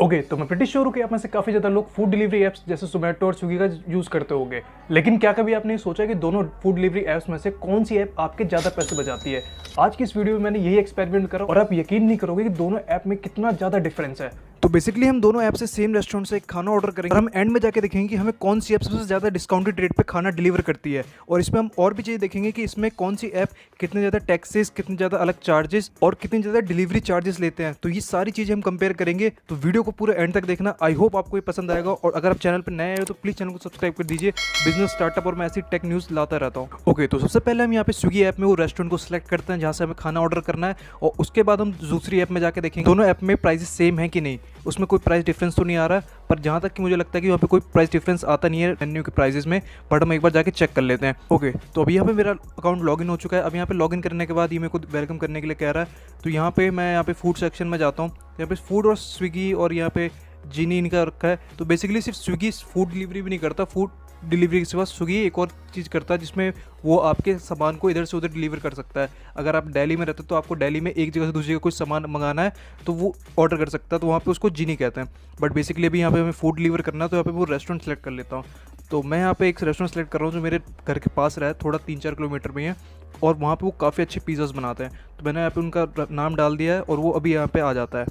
Okay तो मैं pretty sure हूँ कि आप में से काफ़ी ज़्यादा लोग फूड डिलीवरी ऐप्स जैसे जोमेटो और स्विगी का यूज़ करते होंगे। लेकिन क्या कभी आपने सोचा कि दोनों फूड डिलीवरी ऐप्स में से कौन सी ऐप आपके ज़्यादा पैसे बचाती है? आज की इस वीडियो में मैंने यही एक्सपेरिमेंट करा और आप यकीन नहीं करोगे कि दोनों ऐप में कितना ज़्यादा डिफरेंस है। तो बेसिकली हम दोनों ऐप से सेम रेस्टोरेंट से एक खाना ऑर्डर करेंगे और हम एंड में जाके देखेंगे कि हमें कौन सी ऐप सबसे ज़्यादा डिस्काउंटेड रेट पे खाना डिलीवर करती है। और इसमें हम और भी चीज़ें देखेंगे कि इसमें कौन सी ऐप कितने ज़्यादा टैक्सेस, कितने ज़्यादा अलग चार्जेस और कितने ज़्यादा डिलीवरी चार्जेस लेते हैं। तो ये सारी चीज़ें हम कंपेयर करेंगे। तो वीडियो को पूरा एंड तक देखना। आई होप आपको ये पसंद आएगा और अगर आप चैनल पर नए आए हो तो प्लीज़ चैनल को सब्सक्राइब कर दीजिए। बिजनेस स्टार्टअप और मैं ऐसी टेक न्यूज़ लाता रहता हूँ। ओके तो सबसे पहले हम यहाँ पे स्विगी ऐप में वो रेस्टोरेंट को सिलेक्ट करते हैं जहाँ से हमें खाना ऑर्डर करना है और उसके बाद हम दूसरी ऐप में जाके देखेंगे दोनों ऐप में प्राइसेस सेम है कि नहीं, उसमें कोई प्राइस डिफरेंस तो नहीं आ रहा। पर जहाँ तक कि मुझे लगता है कि वहाँ पे कोई प्राइस डिफरेंस आता नहीं है मेन्यू के प्राइसेस में, बट हम एक बार जाके चेक कर लेते हैं। ओके तो अभी यहाँ पे मेरा अकाउंट लॉगिन हो चुका है। अब यहाँ पे लॉगिन करने के बाद ये मेरे को वेलकम करने के लिए कह रहा है। तो यहाँ पे मैं यहाँ पे फूड सेक्शन में जाता हूँ। यहाँ पे फूड और स्विगी और यहाँ पे जीनी इनका रखा है। तो बेसिकली सिर्फ स्विगी फूड डिलीवरी भी नहीं करता, फूड डिलीवरी के सिवा स्विगी एक और चीज़ करता है जिसमें वो आपके सामान को इधर से उधर डिलीवर कर सकता है। अगर आप दिल्ली में रहते हो तो आपको दिल्ली में एक जगह से दूसरी जगह कुछ सामान मंगाना है तो वो ऑर्डर कर सकता है, तो वहाँ पे उसको जीनी कहते हैं। बट बेसिकली अभी यहाँ पे हमें फूड डिलीवर करना है तो यहाँ पे वो रेस्टोरेंट सेलेक्ट कर लेता हूँ। तो मैं यहाँ पे एक रेस्टोरेंट सेलेक्ट कर रहा हूँ जो मेरे घर के पास रहा है, थोड़ा 3-4 किलोमीटर में है और वहाँ पर वो काफ़ी अच्छे पिज़्ज़ाज़ बनाते हैं। तो मैंने यहाँ पे उनका नाम डाल दिया है और वो अभी यहाँ पर आ जाता है।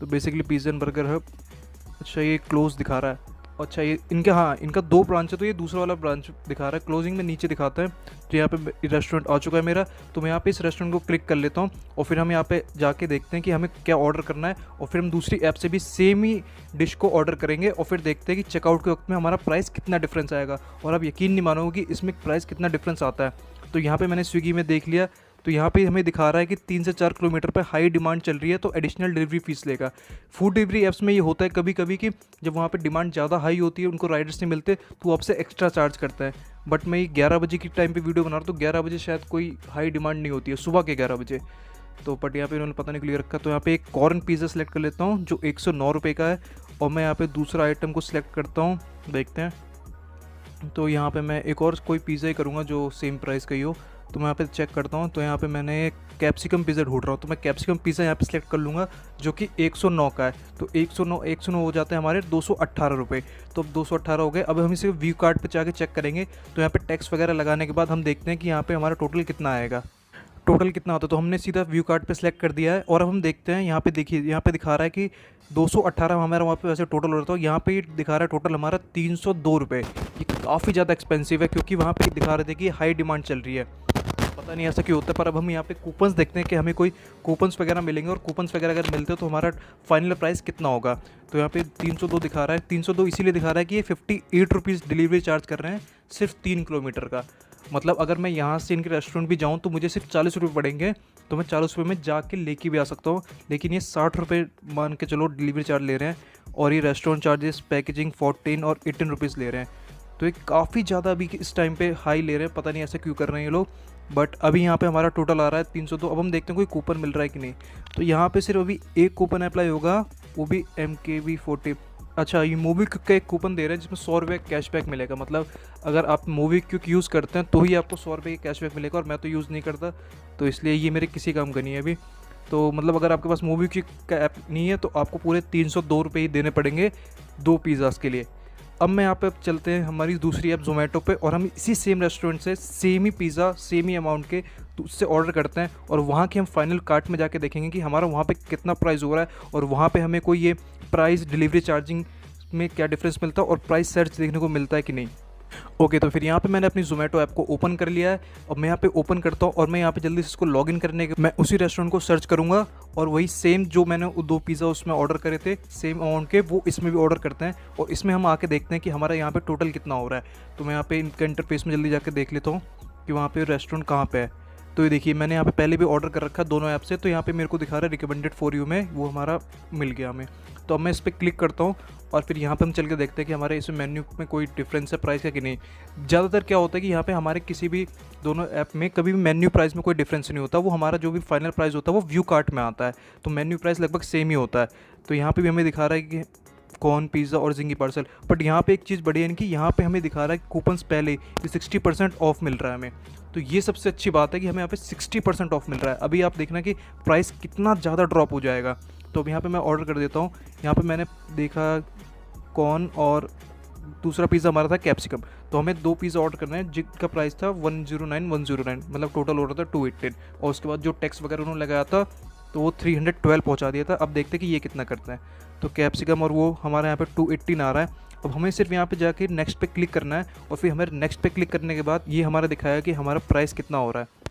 तो बेसिकली पिज़्ज़ा एंड बर्गर है। अच्छा ये क्लोज दिखा रहा है। अच्छा ये इनका 2 ब्रांच है, तो ये दूसरा वाला ब्रांच दिखा रहा है। क्लोजिंग में नीचे दिखाता है। तो यहाँ पे रेस्टोरेंट आ चुका है मेरा। तो मैं यहाँ पे इस रेस्टोरेंट को क्लिक कर लेता हूँ और फिर हम यहाँ पे जाके देखते हैं कि हमें क्या ऑर्डर करना है और फिर हम दूसरी ऐप से भी सेम ही डिश को ऑर्डर करेंगे और फिर देखते हैं कि चेकआउट के वक्त में हमारा प्राइस कितना डिफरेंस आएगा। और आप यकीन नहीं मानोगे कि इसमें प्राइस कितना डिफरेंस आता है। तो यहाँ पर मैंने स्विगी में देख लिया। तो यहाँ पे हमें दिखा रहा है कि 3 से 4 किलोमीटर पर हाई डिमांड चल रही है तो एडिशनल डिलीवरी फीस लेगा। फूड डिलीवरी ऐप्स में ये होता है कभी कभी कि जब वहाँ पे डिमांड ज़्यादा हाई होती है, उनको राइडर्स नहीं मिलते तो वो आपसे एक्स्ट्रा चार्ज करता है। बट मैं ये 11 बजे की टाइम पे वीडियो बना रहा हूँ तो 11 बजे शायद कोई हाई डिमांड नहीं होती है, सुबह के 11 बजे। तो बट यहाँ पे उन्होंने पता नहीं क्लियर रखा। तो यहाँ पे एक कॉर्न पिज़्ज़ा सेलेक्ट कर लेता हूँ जो 109 रुपये का है और मैं यहाँ पर दूसरा आइटम को सिलेक्ट करता हूँ, देखते हैं। तो यहाँ पर मैं एक और कोई पिज़्ज़ा ही करूँगा जो सेम प्राइस का ही हो। तो मैं यहाँ पे चेक करता हूँ। तो यहाँ पे मैंने कैप्सिकम पिज़्ज़ा ढूंढ रहा हूँ तो मैं कैप्सिकम पिज़्ज़ा यहाँ पे सिलेक्ट कर लूँगा जो कि 109 का है। तो 109 हो जाते हैं हमारे 218 रुपये। तो अब 218 हो गए। अब हम इसे व्यू कार्ड पे जाके चेक करेंगे। तो यहाँ पे टैक्स वगैरह लगाने के बाद हम देखते हैं कि यहाँ पे हमारा टोटल कितना आएगा, टोटल कितना होता है। तो हमने सीधा व्यू कार्ड पे सिलेक्ट कर दिया है और अब हम देखते हैं। यहाँ पे देखिए, यहाँ पे दिखा रहा है कि 218 हमारा वहाँ पे वैसे टोटल हो रहा था। यहाँ पे दिखा रहा है टोटल हमारा 302 रुपये। ये काफ़ी ज़्यादा एक्सपेंसिव है क्योंकि वहाँ पे दिखा रहे थे कि हाई डिमांड चल रही है। पता नहीं ऐसा क्यों होता है। पर अब हम यहाँ पे कूपन्स देखते हैं कि हमें कोई कूपन्स वगैरह मिलेंगे और कूपन्स वगैरह अगर मिलते हो तो हमारा फाइनल प्राइस कितना होगा। तो यहाँ पे 302 दिखा रहा है। 302 इसीलिए दिखा रहा है कि ये 58 रुपीज़ डिलीवरी चार्ज कर रहे हैं सिर्फ 3 किलोमीटर का। मतलब अगर मैं यहाँ से इनके रेस्टोरेंट भी जाऊँ तो मुझे सिर्फ 40 रुपये पड़ेंगे। तो मैं 40 रुपये में जाके लेके भी आ सकता हूँ। लेकिन ये 60 रुपये मान के चलो डिलीवरी चार्ज ले रहे हैं और ये रेस्टोरेंट चार्जेस पैकेजिंग 14 और 18 रुपीज़ ले रहे हैं। तो ये काफ़ी ज़्यादा अभी इस टाइम पे हाई ले रहे हैं। पता नहीं ऐसा क्यों कर रहे हैं ये लोग। बट अभी यहाँ पे हमारा टोटल आ रहा है 302। अब हम देखते हैं कोई कूपन मिल रहा है कि नहीं। तो यहाँ पे सिर्फ अभी एक कूपन अप्लाई होगा, वो भी MKV40। अच्छा ये मूवी क्विक का एक कूपन दे रहे हैं जिसमें 100 रुपये कैशबैक मिलेगा। मतलब अगर आप मूवी क्विक यूज़ करते हैं तो ही आपको 100 रुपये कैशबैक मिलेगा और मैं तो यूज़ नहीं करता तो इसलिए ये मेरे किसी काम का नहीं है अभी। तो मतलब अगर आपके पास मूवी क्विक का ऐप नहीं है तो आपको पूरे 302 रुपये ही देने पड़ेंगे 2 पिज़्ज़ाज़ के लिए। अब मैं यहाँ पे चलते हैं हमारी दूसरी ऐप जोमेटो पे और हम इसी सेम रेस्टोरेंट से सेम ही पिज़्ज़ा सेम ही अमाउंट के तो उससे ऑर्डर करते हैं और वहाँ के हम फाइनल कार्ट में जाके देखेंगे कि हमारा वहाँ पे कितना प्राइस हो रहा है और वहाँ पे हमें कोई ये प्राइस डिलीवरी चार्जिंग में क्या डिफरेंस मिलता है और प्राइस सर्च देखने को मिलता है कि नहीं। ओके तो फिर यहाँ पे मैंने अपनी जोमेटो ऐप को ओपन कर लिया है और मैं यहाँ पे ओपन करता हूँ और मैं यहाँ पे जल्दी से इसको लॉगिन करने के मैं उसी रेस्टोरेंट को सर्च करूँगा और वही सेम जो मैंने 2 पिज़्ज़ा उसमें ऑर्डर करे थे सेम अमाउंट के वो इसमें भी ऑर्डर करते हैं और इसमें हम आके देखते हैं कि हमारा यहाँ पे टोटल कितना हो रहा है। तो मैं यहाँ पे इनका इंटरफेस में जल्दी जाकर देख लेता हूँ कि वहाँ पे रेस्टोरेंट कहाँ पे है। तो ये देखिए मैंने यहाँ पे पहले भी ऑर्डर कर रखा है दोनों ऐप से। तो यहाँ पे मेरे को दिखा रहा है रिकमेंडेड फॉर यू में वो हमारा मिल गया हमें। तो अब मैं इस पर क्लिक करता हूँ और फिर यहाँ पे हम चल के देखते हैं कि हमारे इस मेन्यू में कोई डिफरेंस है प्राइस का कि नहीं। ज़्यादातर क्या होता है कि यहाँ पे हमारे किसी भी दोनों ऐप में कभी भी मेन्यू प्राइस में कोई डिफरेंस नहीं होता। वो हमारा जो भी फाइनल प्राइस होता है वो व्यू कार्ट में आता है तो मेन्यू प्राइस लगभग सेम ही होता है। तो यहाँ पर भी हमें दिखा रहा है कि कॉर्न पिज़्ज़ा और जिंगी पार्सल। बट यहाँ पे एक चीज़ बढ़िया है कि यहाँ पे हमें दिखा रहा है कूपन्स पहले ही 60% ऑफ मिल रहा है हमें। तो ये सबसे अच्छी बात है कि हमें यहाँ पे 60% ऑफ मिल रहा है। अभी आप देखना कि प्राइस कितना ज़्यादा ड्रॉप हो जाएगा। तो अब यहाँ पे मैं ऑर्डर कर देता हूँ। यहाँ पे मैंने देखा कॉर्न और दूसरा पिज़्ज़ा हमारा था कैप्सिकम। तो हमें 2 पिज़्ज़ा ऑर्डर करना है जिनका प्राइस था 109 मतलब टोटल ऑर्डर था 218, और उसके बाद जो टैक्स वगैरह उन्होंने लगाया था तो वो 312 पहुँचा दिया था। अब देखते कि ये कितना करता है। तो कैप्सिकम और वो हमारे यहाँ पे 218 आ रहा है। अब हमें सिर्फ यहाँ पे जाके नेक्स्ट पे क्लिक करना है, और फिर हमें नेक्स्ट पे क्लिक करने के बाद ये हमारा दिखाया कि हमारा प्राइस कितना हो रहा है।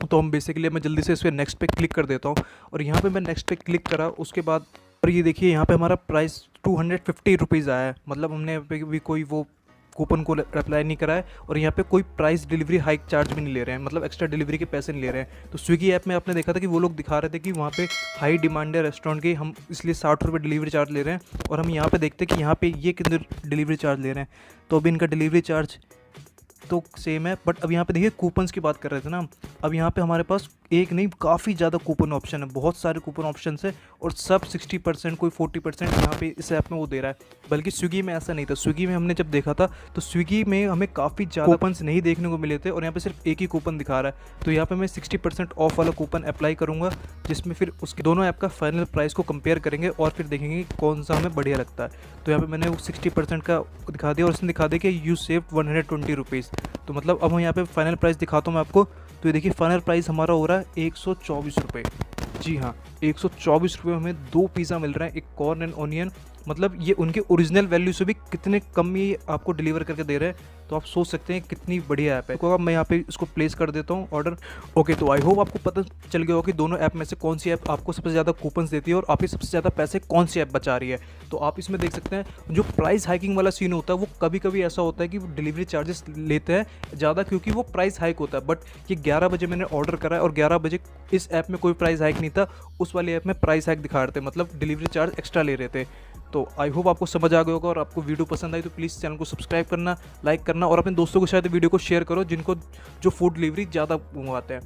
तो हम बेसिकली मैं जल्दी से इस पर नेक्स्ट पे क्लिक कर देता हूँ, और यहाँ पे मैं नेक्स्ट पे क्लिक करा उसके बाद, और ये देखिए यहाँ पे हमारा प्राइस 250 रुपीज़ आया है। मतलब हमने भी कोई वो कूपन को अप्लाई नहीं करा है, और यहाँ पे कोई प्राइस डिलीवरी हाइक चार्ज भी नहीं ले रहे हैं, मतलब एक्स्ट्रा डिलीवरी के पैसे नहीं ले रहे हैं। तो स्विगी ऐप में आपने देखा था कि वो लोग दिखा रहे थे कि वहाँ पे हाई डिमांड है रेस्टोरेंट की, हम इसलिए 60 रुपये डिलीवरी चार्ज ले रहे हैं। और हम यहाँ पे देखते हैं कि यहाँ पे ये कितने डिलीवरी चार्ज ले रहे हैं। तो अभी इनका डिलीवरी चार्ज तो सेम है, बट अब यहाँ पे देखिए कूपन्स की बात कर रहे थे ना, अब यहाँ पे हमारे पास एक नहीं काफ़ी ज़्यादा कूपन ऑप्शन है, बहुत सारे कूपन ऑप्शन है, और सब 60% कोई 40% यहाँ पे इस ऐप में वो दे रहा है। बल्कि स्विगी में ऐसा नहीं था। स्विगी में हमने जब देखा था तो स्विगी में हमें काफ़ी ज़्यादा कूपन्स नहीं देखने को मिले थे, और यहाँ पे सिर्फ एक ही कूपन दिखा रहा है। तो यहाँ पे मैं 60% ऑफ वाला कूपन अप्लाई करूँगा, जिसमें फिर उसके दोनों ऐप का फाइनल प्राइस को कंपेयर करेंगे और फिर देखेंगे कौन सा हमें बढ़िया लगता है। तो यहाँ पर मैंने वो 60% का दिखा दिया, और उसने दिखा दिया कि यू सेव 120 रुपीज़। तो मतलब अब हम यहाँ पे फाइनल प्राइस दिखाता हूँ मैं आपको। तो ये देखिए फाइनल प्राइस हमारा हो रहा है 124 रुपये। जी हाँ, 124 रुपये में हमें 2 पिज़्ज़ा मिल रहा है, एक कॉर्न एंड ऑनियन। मतलब ये उनके ओरिजिनल वैल्यू से भी कितने कम में ये आपको डिलीवर करके दे रहे हैं। तो आप सोच सकते हैं कितनी बढ़िया ऐप है। तो अब मैं यहाँ पे इसको प्लेस कर देता हूँ ऑर्डर। ओके, तो आई होप आपको पता चल गया होगा कि दोनों ऐप में से कौन सी ऐप आपको सबसे ज़्यादा कूपन्स देती है और आपके सबसे ज़्यादा पैसे कौन सी ऐप बचा रही है। तो आप इसमें देख सकते हैं जो प्राइस हाइकिंग वाला सीन होता है वो कभी कभी ऐसा होता है कि वो डिलीवरी चार्जेस लेते हैं ज़्यादा, क्योंकि वो प्राइस हाइक होता है। बट ये 11 बजे मैंने ऑर्डर करा है और 11 बजे इस ऐप में कोई प्राइस हाइक नहीं था, उस वाले ऐप में प्राइस हाइक दिखा रहे थे, मतलब डिलीवरी चार्ज एक्स्ट्रा ले रहे थे। तो आई होप आपको समझ आ गया होगा, और आपको वीडियो पसंद आई तो प्लीज़ चैनल को सब्सक्राइब करना, लाइक करना, और अपने दोस्तों के साथ वीडियो को शेयर करो जिनको जो फूड डिलीवरी ज़्यादा मंगवाते हैं।